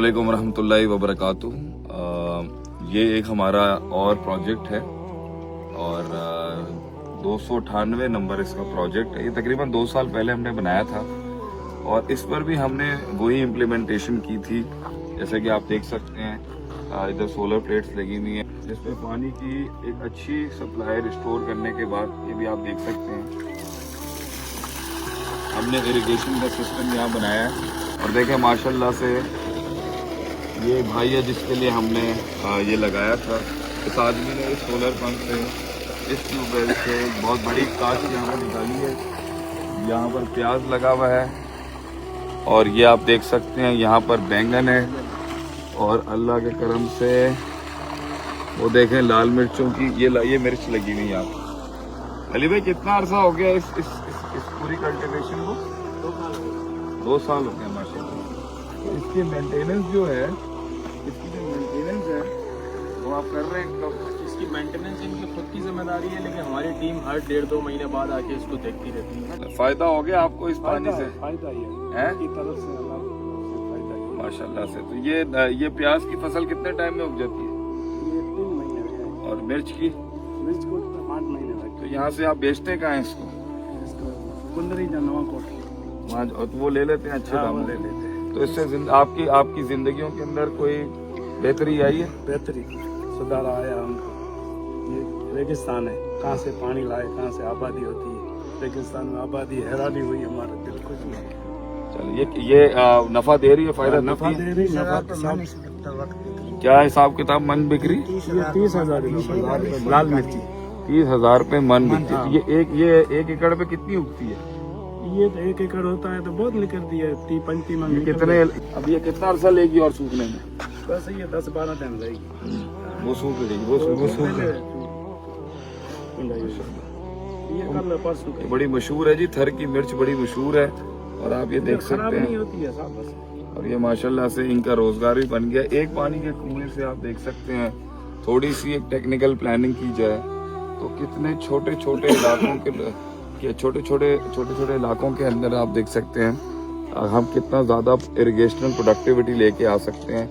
अस्सलामुअलैकुम वरहमतुल्लाहि वबरकातुहू। ये एक हमारा और प्रोजेक्ट है और 298 नंबर इसका प्रोजेक्ट है। ये तकरीबन 2 साल पहले हमने बनाया था और इस पर भी हमने वही इम्प्लीमेंटेशन की थी। जैसे कि आप देख सकते हैं इधर सोलर प्लेट्स लगी हुई हैं जिसमें पानी की एक अच्छी सप्लाई रिस्टोर करने के बाद ये भी आप देख सकते हैं हमने इरिगेशन का सिस्टम यहाँ बनाया है। और देखें माशाल्लाह से ये भाई है जिसके लिए हमने ये लगाया था। इस आदमी ने इस सोलर पंप से इस ट्यूबवेल से बहुत बड़ी काश यहाँ पर निकाली है। यहाँ पर प्याज लगा हुआ है और ये आप देख सकते हैं यहाँ पर बैंगन है और अल्लाह के करम से वो देखें लाल मिर्चों की ये मिर्च लगी हुई है। आप अली भाई कितना अरसा हो गया इस पूरी कल्टीवेशन को? 2 साल हो गए माशाल्लाह। तो इसकी मेंटेनेंस जो है वो आप कर रहे हैं? इसकी मेंटेनेंस इनकी खुद की जिम्मेदारी है, लेकिन हमारी टीम हर 1.5-2 महीने बाद आके इसको देखती रहती है। फायदा हो गया आपको इस पानी से? फायदा ही है की तरफ से अल्लाह की तरफ से फायदा ही माशाल्लाह से। तो ये प्याज की फसल कितने टाइम में उग जाती है? ये 3 महीने में। और मिर्च की? मिर्च को 5 महीने लगते तो यहाँ से आप बेचते कहाँ हैं इसको? कुंदरी जनवा कोट वहाँ तो वो ले लेते हैं अच्छे दाम ले लेते हैं। तो इससे आपकी जिंदगियों के अंदर कोई बेहतरी आई है? बेहतरी सुधार आया हमको। ये रेगिस्तान है, कहाँ से पानी लाए, कहाँ से आबादी होती है। रेगिस्तान में आबादी हैरानी हुई, हमारा दिल खुश हुआ। चलो ये नफा दे रही है, फायदा नफा दे रही है। क्या हिसाब किताब मन बिक्री? 30,000 लाल मिर्ची 30,000 रुपये मन बिकती है। ये एक एकड़ पे कितनी उगती है? ये तो 1 एकड़ होता है तो बहुत निकलती है। 30-35 मन कितने अब ये कितना अरसा लेगी और सूखने में? बस ये 10-12 दिन रहेगी। वो सूख गई वो सूख ये कल परसों ये बड़ी मशहूर है जी, थर की मिर्च बड़ी मशहूर है और आप ये देख सकते हैं। नहीं होती है साहब बस। और ये माशाल्लाह से इनका रोजगार भी बन गया। एक पानी के कुएं से आप देख सकते हैं थोड़ी सी एक टेक्निकल प्लानिंग की जाए तो कितने छोटे छोटे इलाकों के अंदर आप देख सकते हैं हम कितना ज़्यादा इरिगेशनल प्रोडक्टिविटी लेके आ सकते हैं।